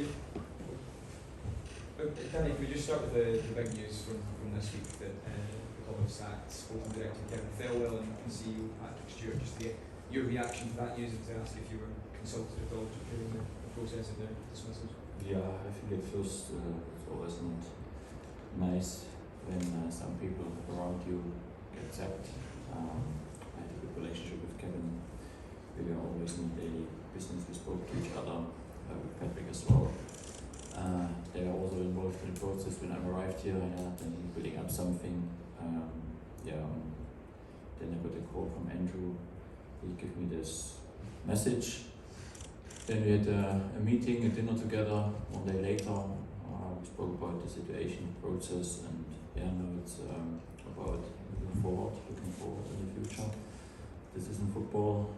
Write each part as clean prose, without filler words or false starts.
Yeah. Danny, can we just start with the big news from this week that the club have sacked Sporting Director Kevin Thelwell and CEO Patrick Stewart, just to get your reaction to that news and to ask if you were consulted at all during the process of their dismissals? Yeah, I think at first it's always not nice when some people around you get sacked. I had a good relationship with Kevin. We were always in daily business. We spoke to each other, with Patrick as well. They were also involved in the process when I arrived here. Then building up something. Then I got a call from Andrew. He gave me this message. Then we had a meeting, a dinner together. 1 day later, we spoke about the situation, the process, and now it's about looking forward in the future. This isn't football.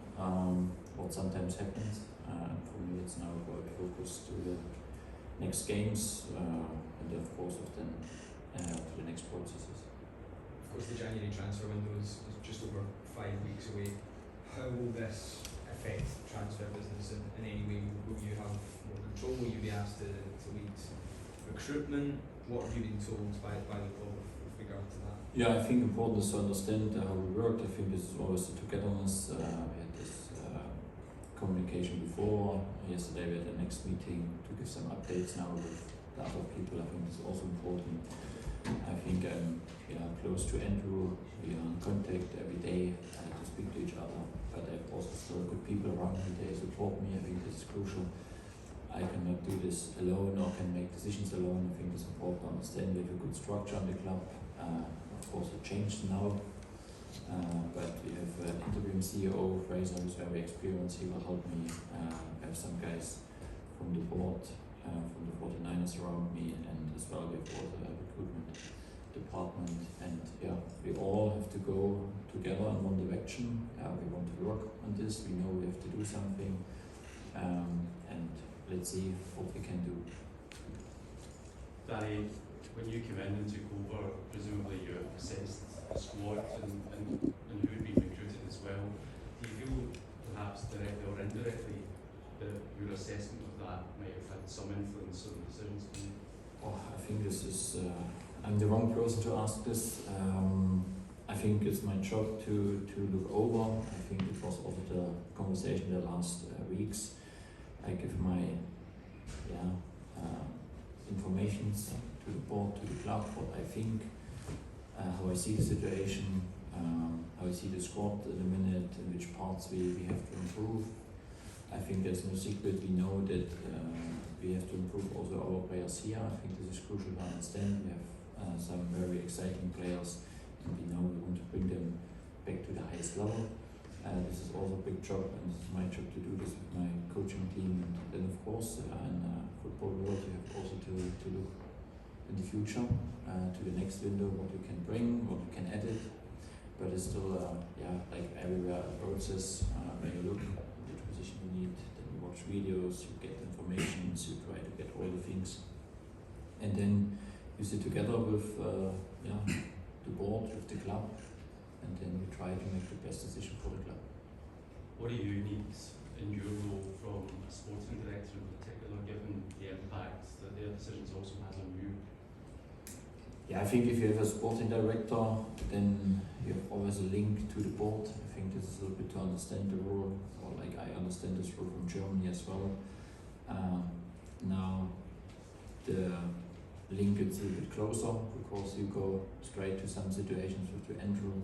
What sometimes happens. For me, it's now about focus to the next games, and of course, then to the next processes. Of course, the January transfer window is just over 5 weeks away. How will this affect transfer business in any way? Will you have more control? Will you be asked to lead recruitment? What have you been told by the club with regard to that? Yeah, I think important is to understand how we work. I think this is always the togetherness. We had this communication before. Yesterday we had the next meeting to give some updates now with the other people. I think it's also important. I think I'm close to Andrew. We are in contact every day to speak to each other. But I have also still good people around me. They support me. I think this is crucial. I cannot do this alone or can make decisions alone. I think it's important to understand we have a good structure in the club. Of course, it changed now. But we have an interim CEO, Fraser, who's very experienced. He will help me. I have some guys from the board, from the 49ers around me, and as well we have also a recruitment department. And we all have to go together in one direction. We want to work on this. We know we have to do something, and let's see what we can do. Danny, when you came in and took over, presumably you assessed the squad and who had been recruited as well. Do you feel, perhaps directly or indirectly, that your assessment of that might have had some influence on the decisions made? I think this is, I'm the wrong person to ask this. I think it's my job to look over. I think it was also the conversation the last weeks. I give my informations to the board, to the club, what I think, how I see the situation, how I see the squad in a minute, in which parts we have to improve. I think there's no secret. We know that we have to improve also our players here. I think this is crucial to understand. We have some very exciting players, and we know we want to bring them back to the highest level. This is also a big job, and this is my job to do this with my coaching team. And then, of course, in football world, you have also to look in the future to the next window, what we can bring, what we can edit. But it's still, like everywhere, a process where you look which position you need, then you watch videos, you get information, you try to get all the things, and then you sit together with the board, with the club, and then you try to make the best decision for the club. What do you need in your role from a sporting director in particular, given the impact that their decisions also has on you? Yeah, I think if you have a sporting director, then you have always a link to the board. I think this is a little bit to understand the role, or like I understand this role from Germany as well. Now the link is a little bit closer because you go straight to some situations with Andrew.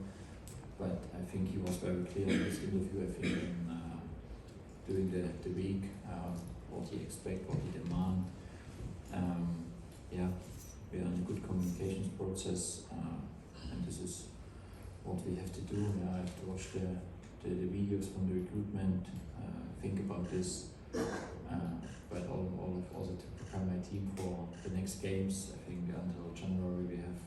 But I think he was very clear in this interview. I think in, during the week, what he expects, what he demands. We are in a good communications process, and this is what we have to do. I have to watch the videos from the recruitment, think about this, but also to prepare my team for the next games. I think until January we have,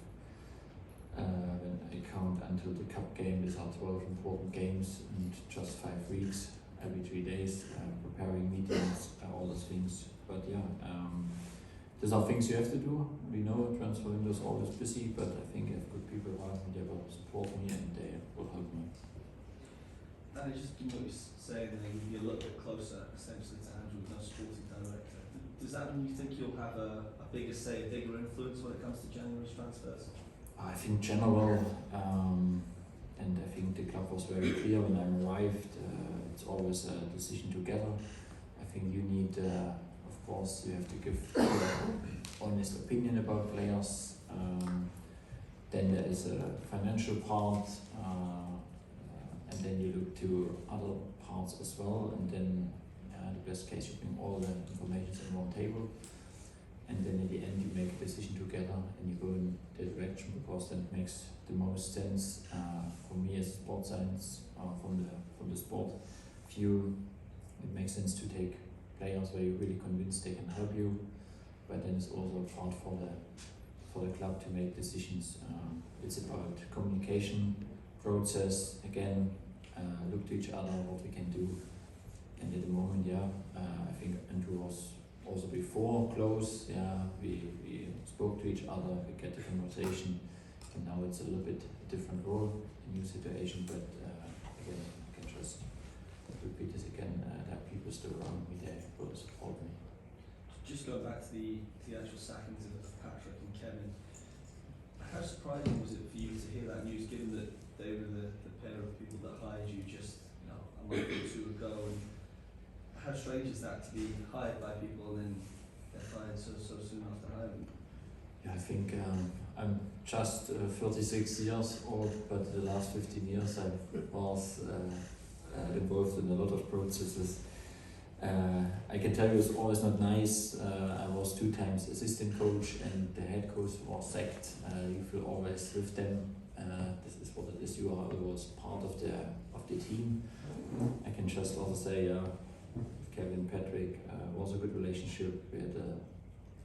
when I count until the cup game, these are 12 important games in just 5 weeks, every 3 days, preparing meetings, all those things. But these are things you have to do. We know transfer window is always busy, but I think I have good people around me. They will support me and they will help me. And just what you say, then you be a little bit closer, essentially, to Andrew, no sporting director. does that mean you think you'll have a bigger say, a bigger influence when it comes to January's transfers? I think general, and I think the club was very clear when I arrived. It's always a decision together. I think you need, of course, you have to give honest opinion about players. Then there is a financial part, and then you look to other parts as well. And then, the best case, you bring all the information on one table. And then in the end you make a decision together and you go in the direction, because then it makes the most sense for me as sports science, from the sport view. It makes sense to take players where you're really convinced they can help you, but then it's also a part for the club to make decisions. It's about communication process again, look to each other what we can do, and at the moment, I think Andrew was also before close, we spoke to each other, we get the conversation, and now it's a little bit a different role, a new situation, but again, I can just repeat this again, there are people still around me, they will support me. Just going back to the actual sackings of Patrick and Kevin, how surprising was it for you to hear that news, given that they were the pair of people that hired you just a month or two ago, and how strange is that to be hired by people and then they're fired so soon after hiring? Yeah, I think I'm just 36 years old, but the last 15 years I was involved in a lot of processes. I can tell you it's always not nice. I was 2 times assistant coach and the head coach was sacked. You feel always with them. This is what it is. You are always part of the team. I can just also say, Kevin, Patrick, was a good relationship. We had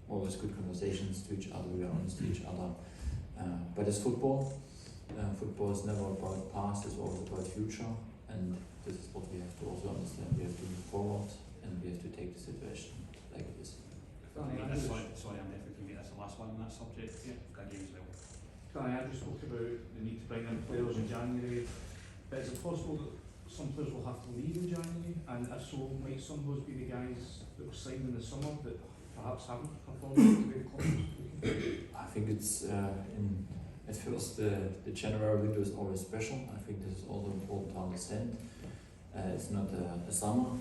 always good conversations to each other. We were honest to each other. But it's football. Football is never about past. It's always about future. And this is what we have to also understand. We have to move forward, and we have to take the situation like it is. Sorry, I'm definitely going to make this the last one on that subject. Got games well. Danny, I just spoke about the need to bring in players in January, but is it possible that some players will have to leave in January, and if so, might some of those be the guys that were signed in the summer that perhaps haven't performed to the club? I think it's at first the January window is always special. I think this is also important to understand. It's not a summer.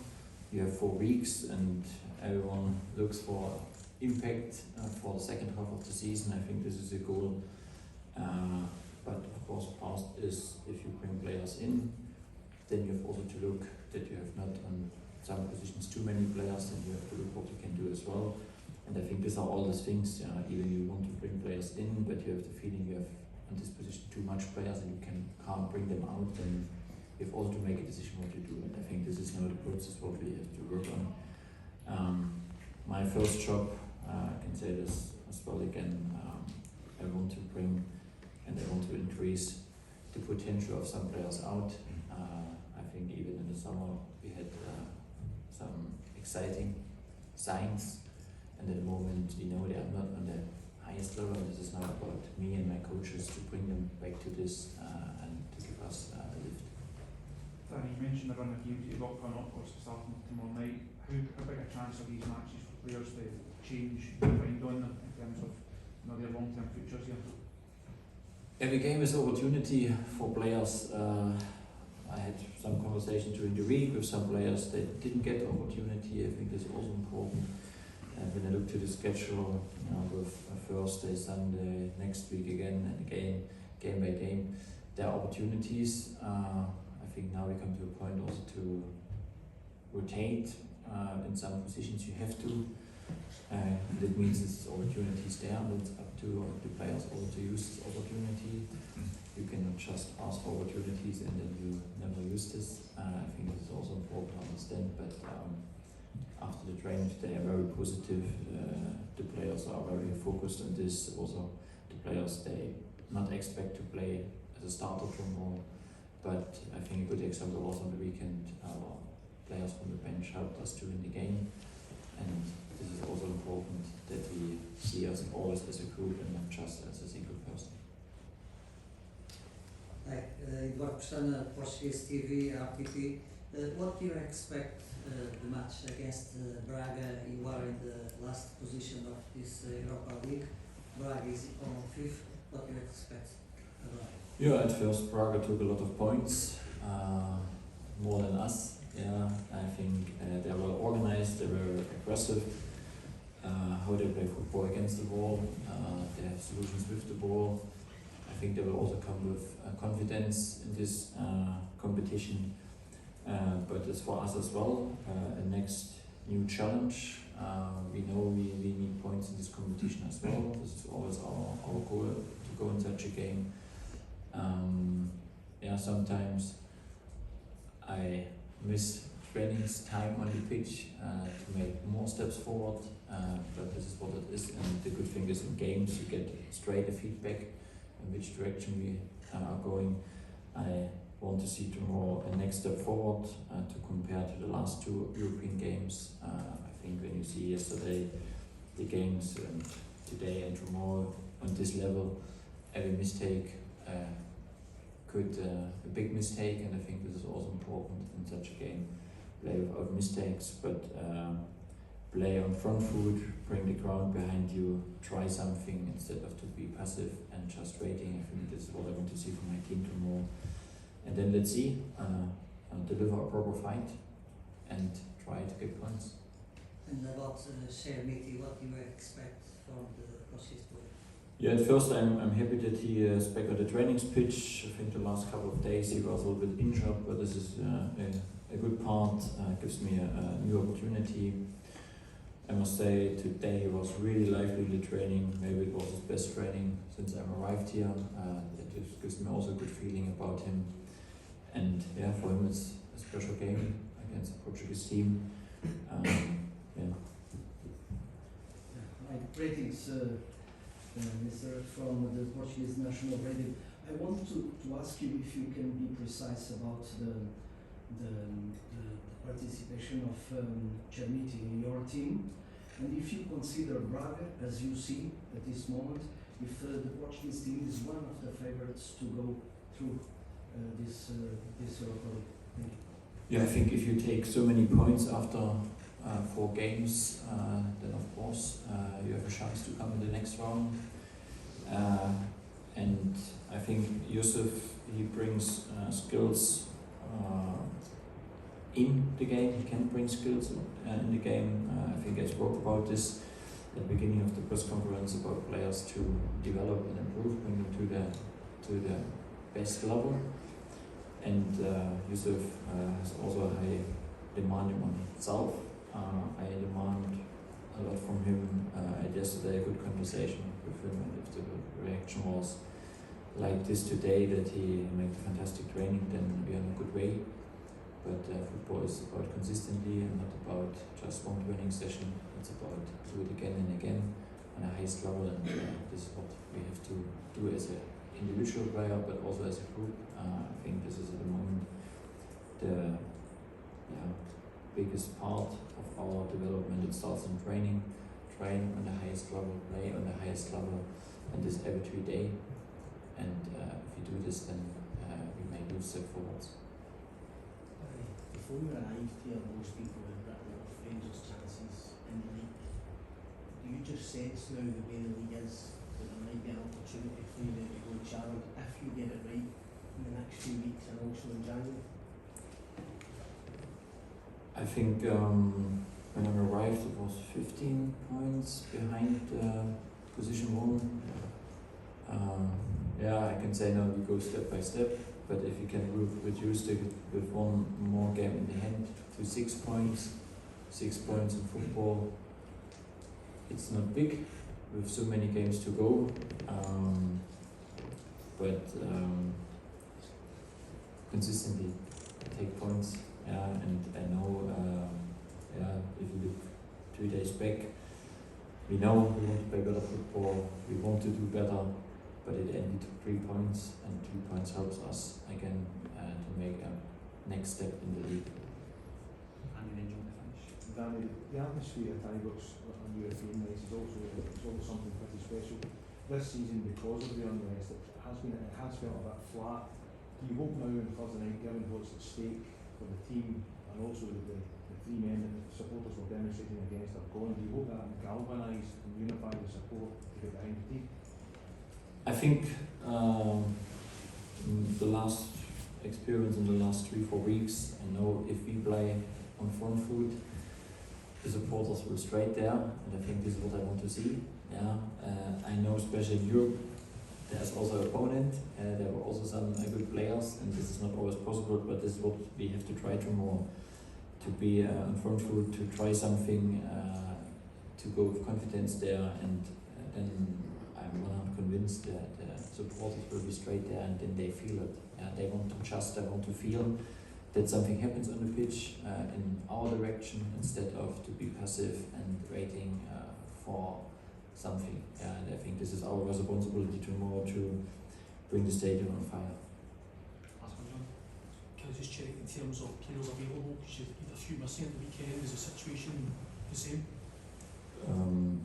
You have 4 weeks, and everyone looks for impact for the second half of the season. I think this is a goal. But of course, past is if you bring players in, then you have also to look that you have not on some positions too many players, and you have to look what you can do as well. And I think these are all these things, even you want to bring players in, but you have the feeling you have on this position too much players and you can't bring them out, then you have also to make a decision what to do. And I think this is now the process what we have to work on. My first job, I can say this as well again, I want to bring and I want to increase the potential of some players out. I think even in the summer we had some exciting signs, and at the moment they are not on the highest level. This is now about me and my coaches to bring them back to this and to give us a lift. Danny, you mentioned the run of games you've got coming up, what's starting tomorrow night. How big a chance are these matches for players to change their mind on them in terms of their long-term futures here? Every game is an opportunity for players. I had some conversation during the week with some players that didn't get the opportunity. I think this is also important. When I look to the schedule, with Thursday, Sunday, next week again and again, game by game, there are opportunities. I think now we come to a point also to rotate in some positions you have to. That means there's opportunities there, and it's up to the players also to use this opportunity. You cannot just ask for opportunities and then you never use this. I think this is also important to understand, but after the training they are very positive. The players are very focused on this. Also the players, they not expect to play as a starter tomorrow, but I think a good example was on the weekend. Our players from the bench helped us to win the game, and this is also important that we see us always as a group and not just as a single person. Eduardo Pestana, Portuguese TV, RTP. What do you expect the match against Braga? You are in the last position of this Europa League. Braga is on fifth. What do you expect about it? Yeah, at first Braga took a lot of points, more than us. Yeah, I think they were organized, they were aggressive. How they play football against the ball, they have solutions with the ball. I think they will also come with confidence in this competition. But it's for us as well a next new challenge. We know we need points in this competition as well. This is always our goal to go in such a game. Yeah, sometimes I miss trainings time on the pitch to make more steps forward, but this is what it is. And the good thing is in games you get straight a feedback in which direction we are going. I want to see tomorrow a next step forward to compare to the last two European games. I think when you see yesterday the games and today and tomorrow on this level, every mistake a big mistake, and I think this is also important in such a game. Play without mistakes, but play on front foot, bring the ground behind you, try something instead of to be passive and just waiting. I think this is what I want to see from my team tomorrow. And then let's see, deliver a proper fight and try to get points. And about Shermiti, what do you expect from the Portuguese player? Yeah, at first I'm happy that he is back on the trainings pitch. I think the last couple of days he was a little bit injured, but this is a good part, gives me a new opportunity. I must say today he was really lively in the training. Maybe it was his best training since I arrived here. It just gives me also a good feeling about him. And yeah, for him it's a special game against the Portuguese team. Ratings, Mr. from the Portuguese national radio. I want to ask you if you can be precise about the participation of Chermiti in your team, and if you consider Braga, as you see at this moment, if the Portuguese team is one of the favorites to go through this Europa League. Yeah, I think if you take so many points after 4 games, then of course you have a chance to come in the next round. And I think Yusuf, he brings skills in the game. He can bring skills in the game. I think I spoke about this at the beginning of the press conference about players to develop and improve, bring them to the best level. And Yusuf has also a high demand on himself. I demand a lot from him. I had yesterday a good conversation with him, and if the reaction was like this today, that he made a fantastic training, then we are in a good way. But football is about consistently and not about just one training session. It's about do it again and again on the highest level, and this is what we have to do as an individual player, but also as a group. I think this is at the moment the biggest part of our development. It starts in training, train on the highest level, play on the highest level, and this every day. And if you do this, then we may move step forwards. Before you arrived here, most people had written off Rangers' chances in the league. Do you just sense now the way the league is that there might be an opportunity for you to go challenge if you get it right in the next few weeks and also in January? I think when I arrived, it was 15 points behind position 1. I can say now we go step by step, but if you can reduce it with 1 more game in the hand to 6 points, 6 points in football, it's not big with so many games to go, but consistently take points. And I know, if you look 2 days back, we know we want to play better football, we want to do better, but it ended 3 points, and 2 points helps us again to make a next step in the league. And an angel to finish. Danny, the atmosphere at Ibrox on European nights is also something pretty special. This season, because of the unrest, it has felt a bit flat. Do you hope now on Thursday night, given what's at stake, for the team and also the three men that the supporters were demonstrating against have gone? Do you hope that will galvanise and unify the support to get behind the team? I think the last experience in the last 3-4 weeks, I know if we play on front foot, the supporters will straight there, and I think this is what I want to see. Yeah, I know especially in Europe, there's also an opponent, there were also some good players, and this is not always possible, but this is what we have to try to more, to be on front foot, to try something, to go with confidence there, and then I'm 100% convinced that supporters will be straight there, and then they feel it. They want to trust, they want to feel that something happens on the pitch in our direction, instead of to be passive and waiting for something. And I think this is our responsibility tomorrow to bring the stadium on fire. Last one, John. Can I just check in terms of players available? Because you've had a few missing at the weekend. Is the situation the same?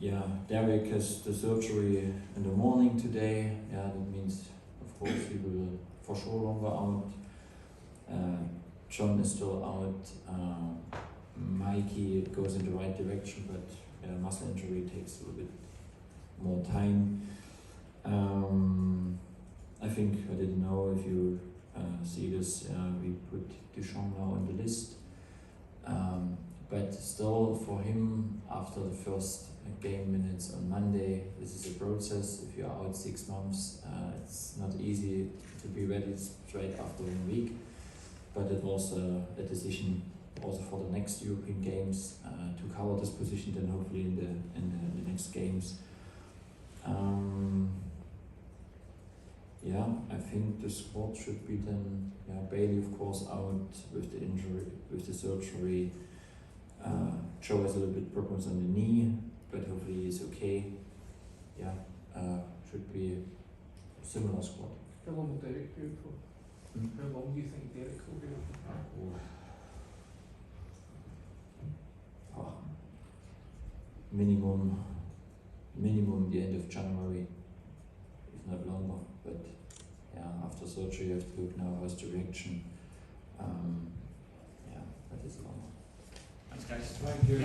Yeah, Derek has the surgery in the morning today. Yeah, that means, of course, he will for sure longer out. John is still out. Mikey goes in the right direction, but muscle injury takes a little bit more time. I think, I didn't know if you see this, we put Duchamp now on the list. But still, for him, after the first game minutes on Monday, this is a process. If you're out 6 months, it's not easy to be ready straight after 1 week. But it was a decision also for the next European games to cover this position, then hopefully in the next games. Yeah, I think the squad should be then, Bailey of course out with the injury, with the surgery. Joe has a little bit problems on the knee, but hopefully he's okay. Yeah, should be a similar squad. How long will Derek be out for? How long do you think Derek will be out for? Minimum the end of January, if not longer. But after surgery you have to look now how's the reaction. That is longer. Thanks, guys. Thank you.